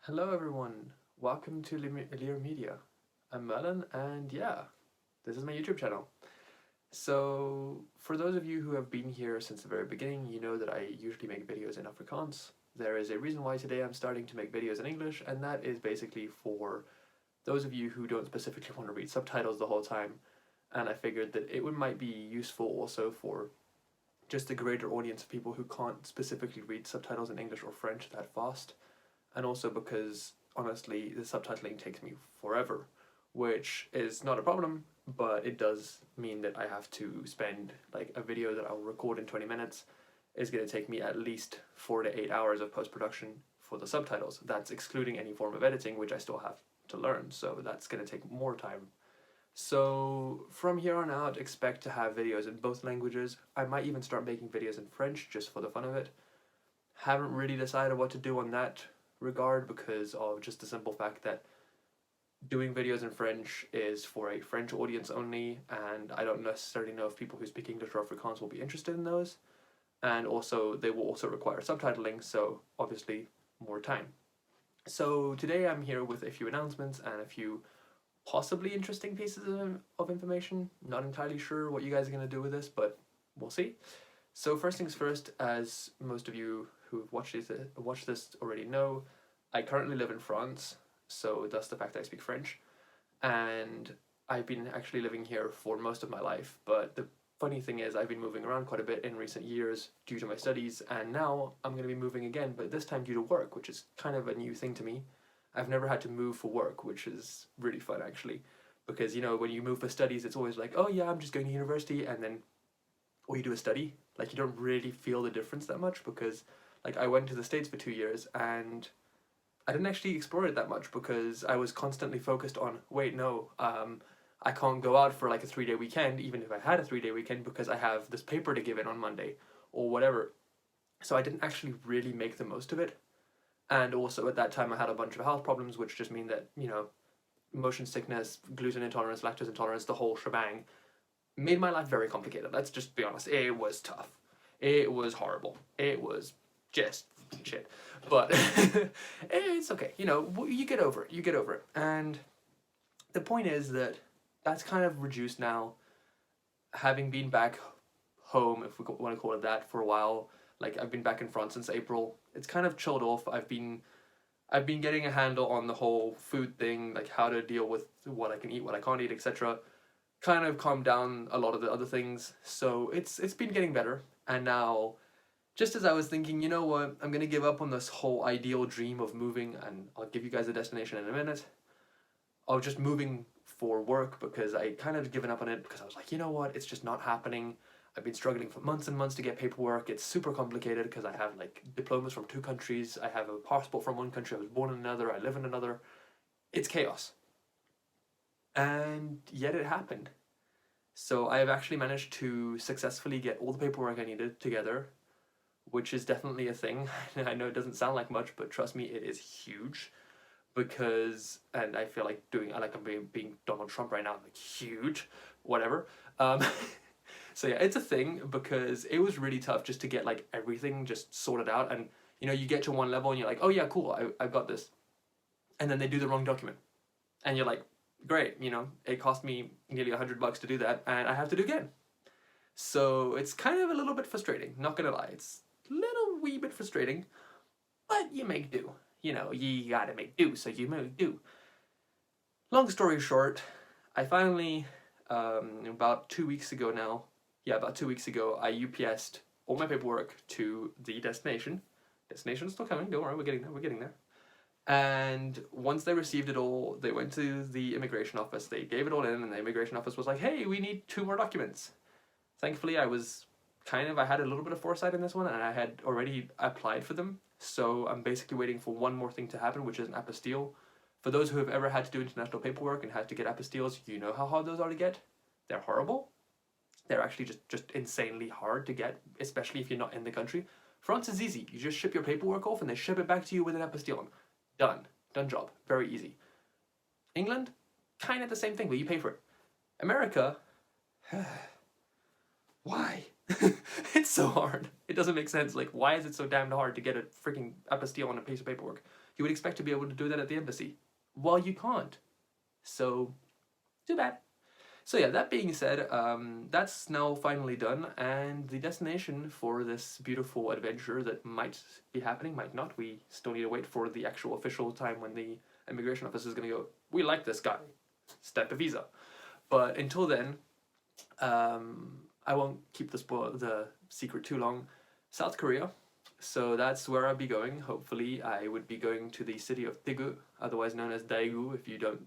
Hello everyone, welcome to Lear Media. I'm Merlin and yeah, this is my YouTube channel. So for those of you who have been here since the very beginning, you know that I usually make videos in Afrikaans. There is a reason why today I'm starting to make videos in English, and that is basically for those of you who don't specifically want to read subtitles the whole time, and I figured that it might be useful also for just a greater audience of people who can't specifically read subtitles in English or French that fast. And also because honestly the subtitling takes me forever, which is not a problem, but it does mean that I have to spend like a video that I'll record in 20 minutes is going to take me at least 4 to 8 hours of post-production for the subtitles. That's excluding any form of editing, which I still have to learn, so that's going to take more time. So from here on out, expect to have videos in both languages. I might even start making videos in French just for the fun of it. Haven't really decided what to do on that regard because of just the simple fact that doing videos in French is for a French audience only, and I don't necessarily know if people who speak English or Afrikaans will be interested in those, and also they will also require subtitling, so obviously more time. So today I'm here with a few announcements and a few possibly interesting pieces of information. Not entirely sure what you guys are going to do with this, but we'll see. So first things first, as most of you who've watched this already know, I currently live in France, so thus the fact that I speak French, and I've been actually living here for most of my life, but the funny thing is I've been moving around quite a bit in recent years due to my studies, and now I'm going to be moving again, but this time due to work, which is kind of a new thing to me. I've never had to move for work, which is really fun actually, because you know when you move for studies it's always like, oh yeah, I'm just going to university, and then all you do is study. Like you don't really feel the difference that much because like I went to the States for 2 years and I didn't actually explore it that much because I was constantly focused on, wait, no, I can't go out for like a 3-day weekend, even if I had a 3-day weekend, because I have this paper to give in on Monday or whatever. So I didn't actually really make the most of it. And also at that time I had a bunch of health problems, which just mean that, you know, motion sickness, gluten intolerance, lactose intolerance, the whole shebang, made my life very complicated. Let's just be honest. It was tough. It was horrible. It was just shit. But it's okay. You know, you get over it. You get over it. And the point is that that's kind of reduced now. Having been back home, if we want to call it that, for a while, like I've been back in France since April. It's kind of chilled off. I've been getting a handle on the whole food thing, like how to deal with what I can eat, what I can't eat, etc. Kind of calmed down a lot of the other things, so it's been getting better. And now, just as I was thinking, you know what, I'm gonna give up on this whole ideal dream of moving, and I'll give you guys a destination in a minute, of just moving for work, because I kind of given up on it because I was like, you know what, it's just not happening. I've been struggling for months and months to get paperwork. It's super complicated because I have like diplomas from 2 countries, I have a passport from 1 country, I was born in another, I live in another. It's chaos. And yet it happened. So I have actually managed to successfully get all the paperwork I needed together, which is definitely a thing. I know it doesn't sound like much, but trust me, it is huge. Because, and I feel like I'm being Donald Trump right now, like huge, whatever. Um, so yeah, it's a thing because it was really tough just to get like everything just sorted out. And you know, you get to one level and you're like, oh yeah, cool, I've got this. And then they do the wrong document. And you're like, great, you know, it cost me nearly $100 to do that, and I have to do it again. So it's kind of a little bit frustrating, not gonna lie. It's a little wee bit frustrating, but you make do. You know, you gotta make do, so you make do. Long story short, I finally, about 2 weeks ago now, yeah, about 2 weeks ago, I UPS'd all my paperwork to the destination. Destination's still coming, don't worry, we're getting there. And once they received it all, they went to the immigration office, they gave it all in, and the immigration office was like, hey, we need 2 more documents. Thankfully, I had a little bit of foresight in this one, and I had already applied for them, so I'm basically waiting for one more thing to happen, which is an apostille. For those who have ever had to do international paperwork and had to get apostilles, you know how hard those are to get. They're horrible. They're actually just insanely hard to get, especially if you're not in the country. France is easy. You just ship your paperwork off and they ship it back to you with an apostille. Done. Done job. Very easy. England, kind of the same thing, but you pay for it. America, why? It's so hard. It doesn't make sense. Like, why is it so damned hard to get a freaking apostille on a piece of paperwork? You would expect to be able to do that at the embassy. Well, you can't. So, too bad. So yeah, that being said, that's now finally done, and the destination for this beautiful adventure that might be happening, might not. We still need to wait for the actual official time when the immigration office is going to go, we like this guy, stamp a visa. But until then, I won't keep the secret too long. South Korea. So that's where I'll be going. Hopefully, I would be going to the city of Daegu, otherwise known as Daegu, if you don't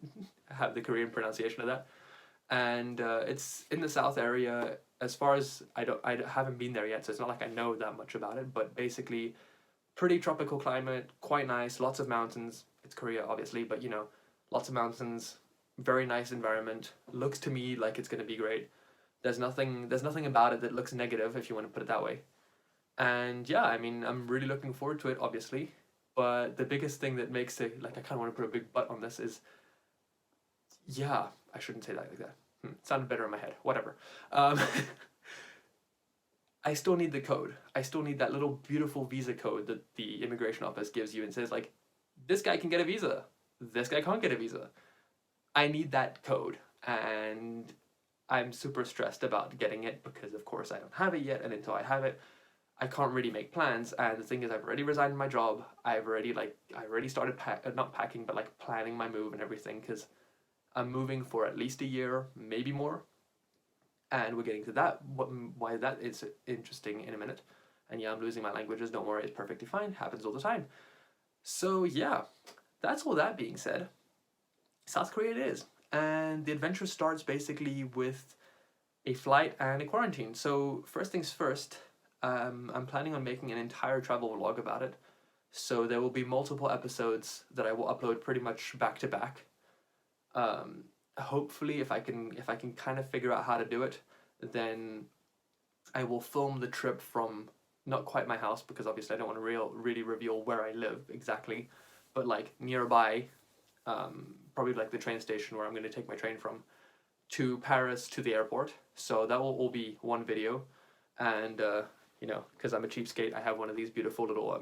have the Korean pronunciation of that. And it's in the south area. As far as I haven't been there yet, so it's not like I know that much about it. But basically, pretty tropical climate, quite nice, lots of mountains. It's Korea, obviously, but you know, lots of mountains, very nice environment. Looks to me like it's gonna be great. There's nothing about it that looks negative, if you want to put it that way. And yeah, I mean, I'm really looking forward to it, obviously. But the biggest thing that makes it, like, I kind of want to put a big but on this is, yeah, I shouldn't say that like that. Sounded better in my head. Whatever. I still need the code. I still need that little beautiful visa code that the immigration office gives you and says, like, this guy can get a visa. This guy can't get a visa. I need that code. And I'm super stressed about getting it because, of course, I don't have it yet. And until I have it, I can't really make plans. And the thing is, I've already resigned my job. I already started not packing, but like planning my move and everything, because I'm moving for at least a year, maybe more. And we're getting to that, why that is interesting in a minute. And yeah, I'm losing my languages, don't worry, it's perfectly fine, happens all the time. So yeah, that's all that being said. South Korea it is. And the adventure starts basically with a flight and a quarantine. So first things first, I'm planning on making an entire travel vlog about it. So there will be multiple episodes that I will upload pretty much back to back. Hopefully, if I can kind of figure out how to do it, then I will film the trip from not quite my house, because obviously I don't want to really reveal where I live exactly, but like nearby, probably like the train station where I'm going to take my train from, to Paris to the airport. So that will all be one video, and you know, because I'm a cheapskate, I have one of these beautiful little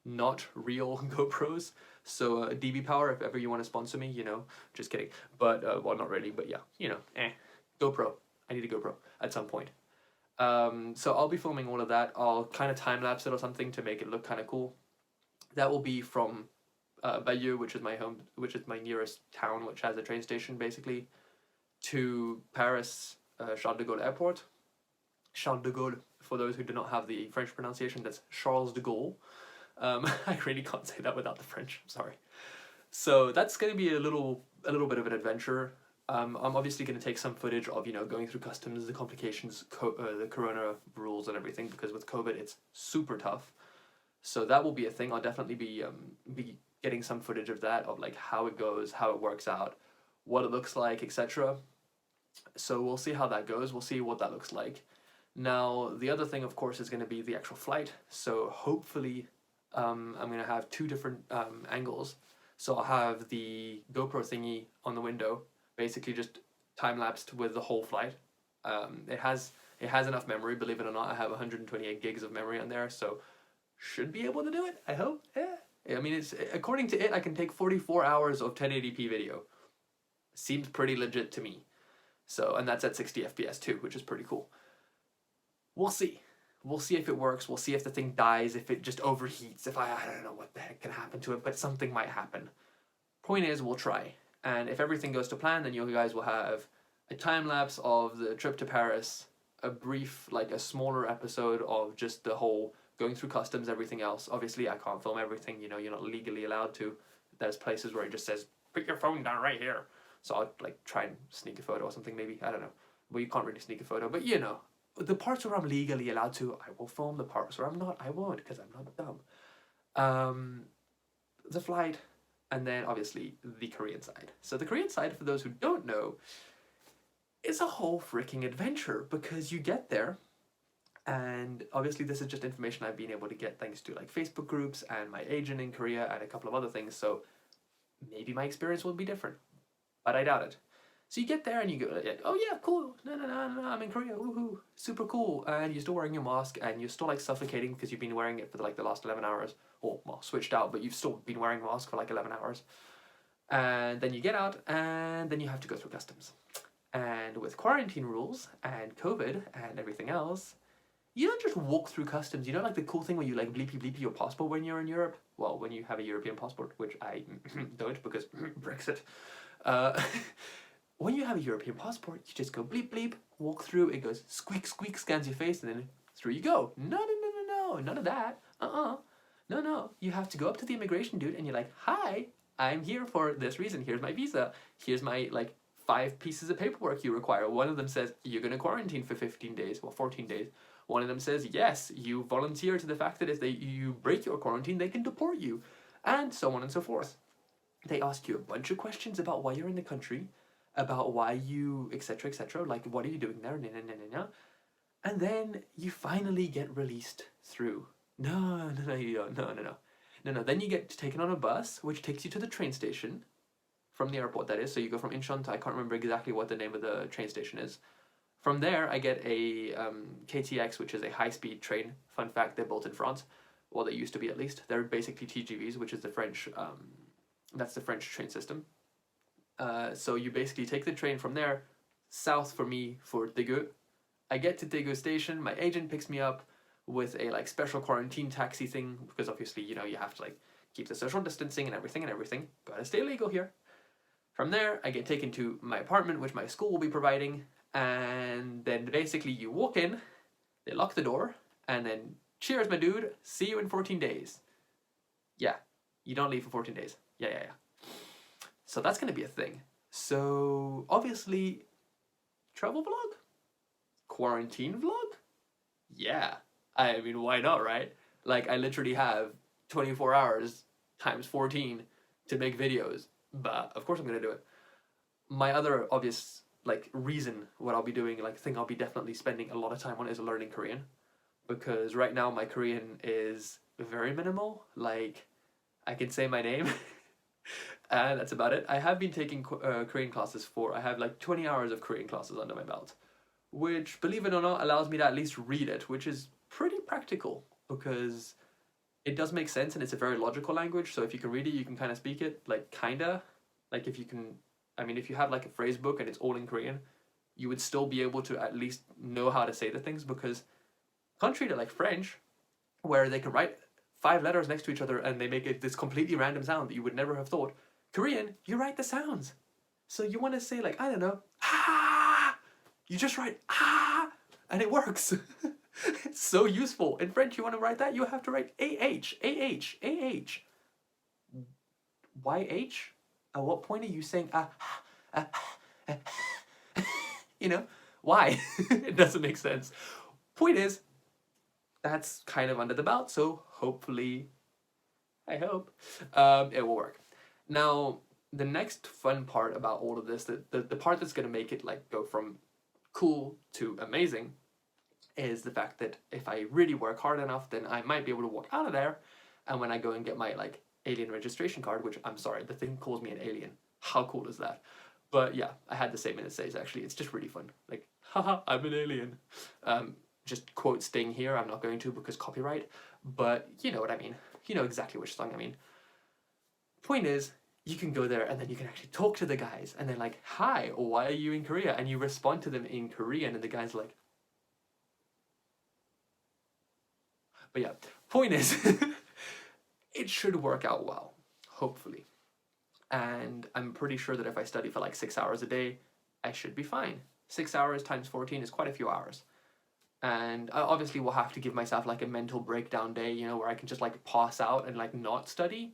not real GoPros. So DB Power, if ever you want to sponsor me, you know, just kidding. But well, not really, but yeah, you know, GoPro. I need a GoPro at some point. So I'll be filming all of that. I'll kind of time lapse it or something to make it look kind of cool. That will be from Bayeux, which is my nearest town, which has a train station basically, to Paris Charles de Gaulle Airport. Charles de Gaulle, for those who do not have the French pronunciation, that's Charles de Gaulle. I really can't say that without the French. I'm sorry. So that's going to be a little bit of an adventure. I'm obviously going to take some footage of, you know, going through customs, the complications, the corona rules and everything, because with COVID it's super tough. So that will be a thing. I'll definitely be getting some footage of that, of like how it goes, how it works out, what it looks like, etc. So we'll see how that goes. We'll see what that looks like. Now, the other thing, of course, is going to be the actual flight. So hopefully I'm going to have two different angles. So I'll have the GoPro thingy on the window, basically just time-lapsed with the whole flight. It has enough memory, believe it or not. I have 128 gigs of memory on there, so should be able to do it, I hope. Yeah. I mean, it's according to it, I can take 44 hours of 1080p video. Seems pretty legit to me. So, and that's at 60 FPS too, which is pretty cool. We'll see. We'll see if it works. We'll see if the thing dies, if it just overheats, if I don't know what the heck can happen to it, but something might happen. Point is, we'll try. And if everything goes to plan, then you guys will have a time-lapse of the trip to Paris, a brief, like a smaller episode of just the whole going through customs, everything else. Obviously, I can't film everything, you know, you're not legally allowed to. There's places where it just says, put your phone down right here. So I'll like try and sneak a photo or something maybe, I don't know. Well, you can't really sneak a photo, but you know. The parts where I'm legally allowed to, I will film. The parts where I'm not, I won't, because I'm not dumb. The flight, and then obviously the Korean side. So the Korean side, for those who don't know, is a whole freaking adventure, because you get there, and obviously this is just information I've been able to get thanks to like Facebook groups and my agent in Korea and a couple of other things, so maybe my experience will be different, but I doubt it. So you get there and you go like, oh yeah, cool, no, I'm in Korea, woohoo, super cool, and you're still wearing your mask and you're still like suffocating because you've been wearing it for like the last 11 hours, or well, switched out, but you've still been wearing a mask for like 11 hours. And then you get out and then you have to go through customs. And with quarantine rules and COVID and everything else, you don't just walk through customs. You know, like the cool thing where you like bleepy bleepy your passport when you're in Europe? Well, when you have a European passport, which I don't because Brexit. Uh, when you have a European passport, you just go bleep bleep, walk through, it goes squeak squeak, scans your face, and then through you go. No, none of that. No. You have to go up to the immigration dude and you're like, hi, I'm here for this reason. Here's my visa. Here's my like 5 pieces of paperwork you require. One of them says you're going to quarantine for 15 days, well, 14 days. One of them says, yes, you volunteer to the fact that if you break your quarantine, they can deport you, and so on and so forth. They ask you a bunch of questions about why you're in the country, about why you, etc., like what are you doing there, and then you finally get released through. No, you don't. No. Then you get taken on a bus, which takes you to the train station, from the airport, that is. So you go from Incheon to, I can't remember exactly what the name of the train station is. From there, I get a KTX, which is a high-speed train. Fun fact, they're built in France. Well, they used to be at least. They're basically TGVs, which is the French, that's the French train system. So you basically take the train from there, south for me for Daegu. I get to Daegu station, my agent picks me up with a like special quarantine taxi thing, because obviously, you know, you have to like keep the social distancing and everything. Gotta stay legal here. From there, I get taken to my apartment, which my school will be providing, and then basically you walk in, they lock the door, and then cheers, my dude, see you in 14 days. Yeah, you don't leave for 14 days. Yeah. So that's going to be a thing. So, obviously, travel vlog? Quarantine vlog? Yeah. I mean, why not, right? Like, I literally have 24 hours times 14 to make videos. But of course I'm going to do it. My other obvious like reason what I'll be doing, like thing I'll be definitely spending a lot of time on, is learning Korean. Because right now my Korean is very minimal. Like, I can say my name and that's about it. I have been taking Korean classes I have like 20 hours of Korean classes under my belt, which, believe it or not, allows me to at least read it, which is pretty practical because it does make sense and it's a very logical language. So if you can read it, you can kind of speak it, like kinda. Like if you can, I mean, if you have like a phrase book and it's all in Korean, you would still be able to at least know how to say the things, because contrary to like French, where they can write 5 letters next to each other and they make this completely random sound that you would never have thought. Korean, you write the sounds. So you want to say like, I don't know, ah, you just write ah, and it works. It's so useful. In French, you want to write that, you have to write AH, AH, AH. YH? At what point are you saying you know? Why? It doesn't make sense. Point is, that's kind of under the belt, so hopefully, I hope, it will work. Now, the next fun part about all of this, the part that's going to make it like go from cool to amazing, is the fact that if I really work hard enough, then I might be able to walk out of there, and when I go and get my like alien registration card, which I'm sorry, the thing calls me an alien. How cool is that? But yeah, I had the same in essays actually. It's just really fun. Like, haha, I'm an alien. Just quote staying here. I'm not going to because copyright, but you know what I mean. You know exactly which song I mean. Point is, you can go there and then you can actually talk to the guys and they're like, hi, why are you in Korea? And you respond to them in Korean and the guy's like, but yeah, point is, it should work out well, hopefully. And I'm pretty sure that if I study for like 6 hours a day, I should be fine. 6 hours times 14 is quite a few hours. And I obviously will have to give myself like a mental breakdown day, you know, where I can just like pass out and like not study.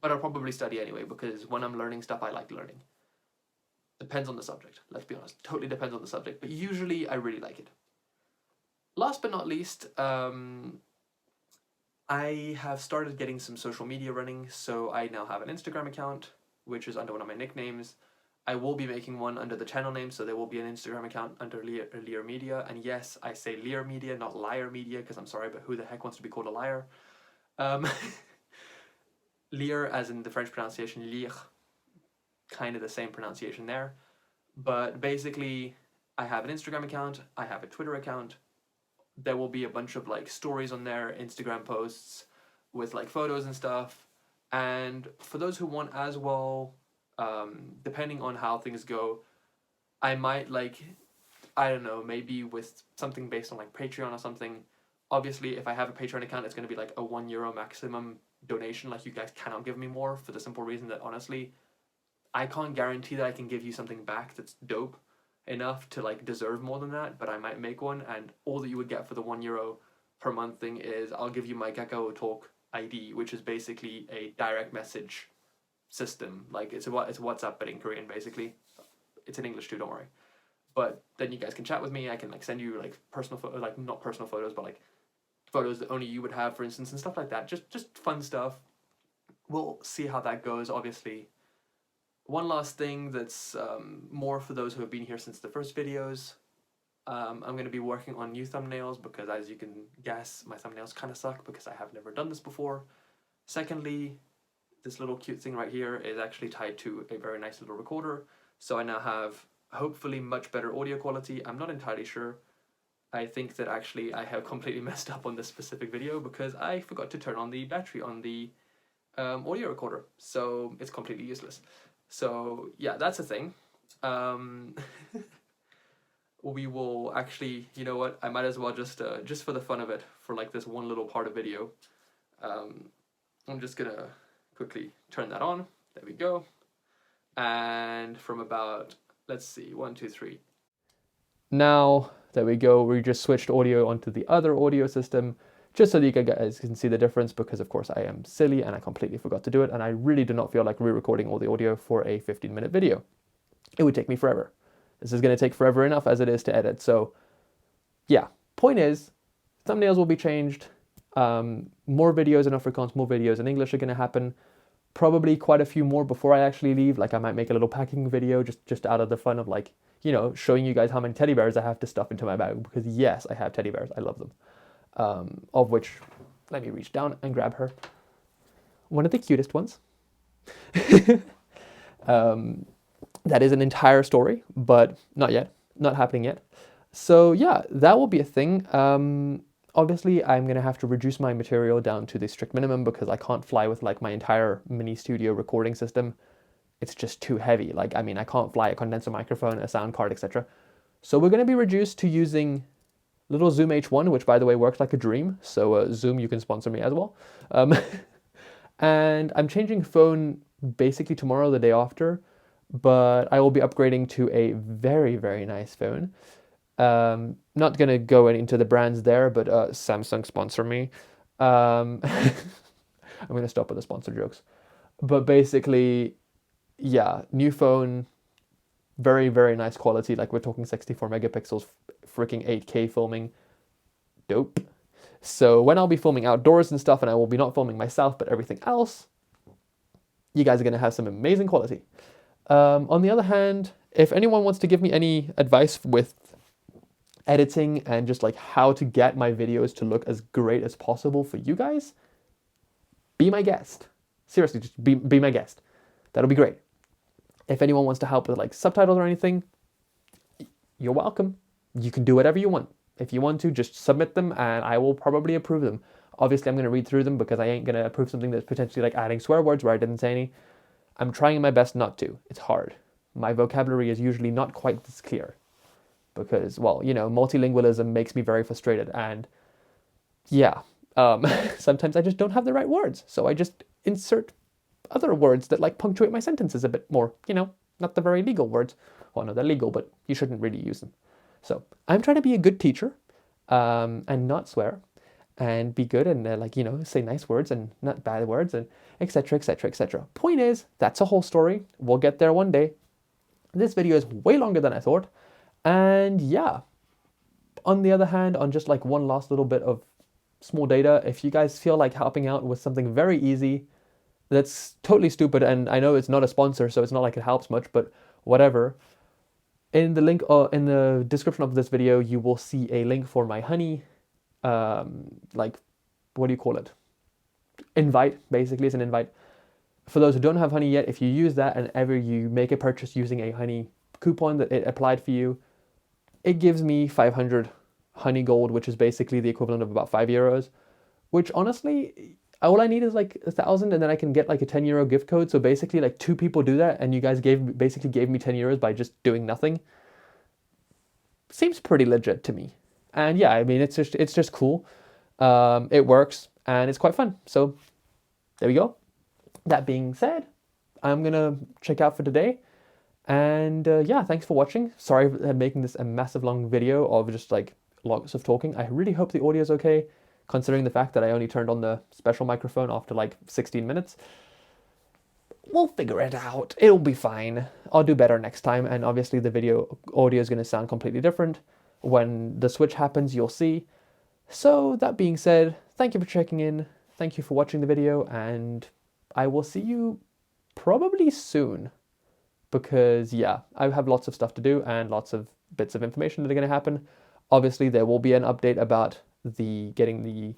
But I'll probably study anyway, because when I'm learning stuff, I like learning. Depends on the subject, let's be honest. Totally depends on the subject, but usually I really like it. Last but not least, I have started getting some social media running, so I now have an Instagram account, which is under one of my nicknames. I will be making one under the channel name, so there will be an Instagram account under Lear Media. And yes, I say Lear Media, not Liar Media, because I'm sorry, but who the heck wants to be called a liar? Lear, as in the French pronunciation, lire, kind of the same pronunciation there. But basically, I have an Instagram account, I have a Twitter account. There will be a bunch of like stories on there, Instagram posts with like photos and stuff. And for those who want as well, depending on how things go, I might like, I don't know, maybe with something based on like Patreon or something. Obviously, if I have a Patreon account, it's going to be like a €1 maximum donation. Like, you guys cannot give me more, for the simple reason that honestly, I can't guarantee that I can give you something back that's dope enough to like deserve more than that, but I might make one, and all that you would get for the €1 per month thing is I'll give you my Gecko Talk ID, which is basically a direct message system. Like, it's WhatsApp but in Korean, basically. It's in English too, don't worry. But then you guys can chat with me. I can like send you like personal photos, like not personal photos, but like photos that only you would have, for instance, and stuff like that. Just fun stuff. We'll see how that goes, obviously. One last thing that's more for those who have been here since the first videos. I'm going to be working on new thumbnails because, as you can guess, my thumbnails kind of suck because I have never done this before. Secondly, this little cute thing right here is actually tied to a very nice little recorder. So I now have hopefully much better audio quality. I'm not entirely sure. I think that actually I have completely messed up on this specific video because I forgot to turn on the battery on the audio recorder. So it's completely useless. So yeah, that's a thing. We will actually, you know what, I might as well just for the fun of it, for like this one little part of video, I'm just gonna quickly turn that on. There we go. And from about, let's see, 1, 2, 3. Now, there we go, we just switched audio onto the other audio system, just so that you guys can see the difference, because of course I am silly and I completely forgot to do it, and I really do not feel like re-recording all the audio for a 15-minute video. It would take me forever. This is going to take forever enough as it is to edit, so yeah. Point is, thumbnails will be changed, more videos in Afrikaans, more videos in English are going to happen, probably quite a few more before I actually leave. Like, I might make a little packing video just out of the fun of, like, you know, showing you guys how many teddy bears I have to stuff into my bag, because yes, I have teddy bears, I love them. Of which, let me reach down and grab her. One of the cutest ones. That is an entire story, but not yet, not happening yet. So yeah, that will be a thing. Obviously, I'm going to have to reduce my material down to the strict minimum because I can't fly with like my entire mini studio recording system. It's just too heavy. Like, I mean, I can't fly a condenser microphone, a sound card, etc. So we're going to be reduced to using little Zoom H1, which by the way works like a dream. So Zoom, you can sponsor me as well. And I'm changing phone basically tomorrow, the day after, but I will be upgrading to a very, very nice phone. Not going to go into the brands there, but Samsung sponsor me. I'm going to stop with the sponsor jokes. But basically, yeah, new phone, very, very nice quality. Like, we're talking 64 megapixels, freaking 8K filming. Dope. So when I'll be filming outdoors and stuff, and I will be not filming myself, but everything else, you guys are going to have some amazing quality. On the other hand, if anyone wants to give me any advice with editing and just like how to get my videos to look as great as possible for you guys, be my guest. Seriously, just be my guest. That'll be great. If anyone wants to help with like subtitles or anything, you're welcome. You can do whatever you want. If you want to, just submit them and I will probably approve them. Obviously, I'm going to read through them because I ain't going to approve something that's potentially like adding swear words where I didn't say any. I'm trying my best not to. It's hard. My vocabulary is usually not quite this clear because, well, you know, multilingualism makes me very frustrated, and yeah, sometimes I just don't have the right words. So I just insert other words that like punctuate my sentences a bit more, you know, not the very legal words. Well, no, they're legal, but you shouldn't really use them. So I'm trying to be a good teacher and not swear and be good and like, you know, say nice words and not bad words and etc, etc, etc. Point is, that's a whole story. We'll get there one day. This video is way longer than I thought. And yeah, on the other hand, on just like one last little bit of small data, if you guys feel like helping out with something very easy, that's totally stupid, and I know it's not a sponsor, so it's not like it helps much, but whatever. In the link in the description of this video, you will see a link for my honey, like, what do you call it? Invite, basically, it's an invite. For those who don't have honey yet, if you use that and ever you make a purchase using a honey coupon that it applied for you, it gives me 500 honey gold, which is basically the equivalent of about €5, which honestly, all I need is like 1,000, and then I can get like a €10 gift code. So basically like 2 people do that, and you guys basically gave me €10 by just doing nothing. Seems pretty legit to me. And yeah, I mean, it's just cool. It works and it's quite fun. So there we go. That being said, I'm gonna check out for today. And yeah, thanks for watching. Sorry for making this a massive long video of just like lots of talking. I really hope the audio is okay, considering the fact that I only turned on the special microphone after like 16 minutes. We'll figure it out. It'll be fine. I'll do better next time. And obviously the video audio is going to sound completely different. When the switch happens, you'll see. So that being said, thank you for checking in. Thank you for watching the video. And I will see you probably soon. Because yeah, I have lots of stuff to do and lots of bits of information that are going to happen. Obviously, there will be an update about getting the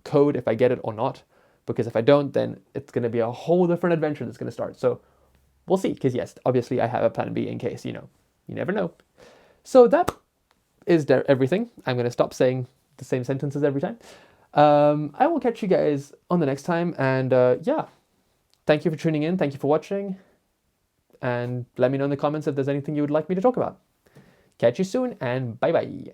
code, if I get it or not. Because if I don't, then it's going to be a whole different adventure that's going to start. So we'll see. Because yes, obviously I have a plan B in case, you never know. So that is everything. I'm going to stop saying the same sentences every time. I will catch you guys on the next time. And yeah, thank you for tuning in. Thank you for watching. And let me know in the comments if there's anything you would like me to talk about. Catch you soon, and bye-bye.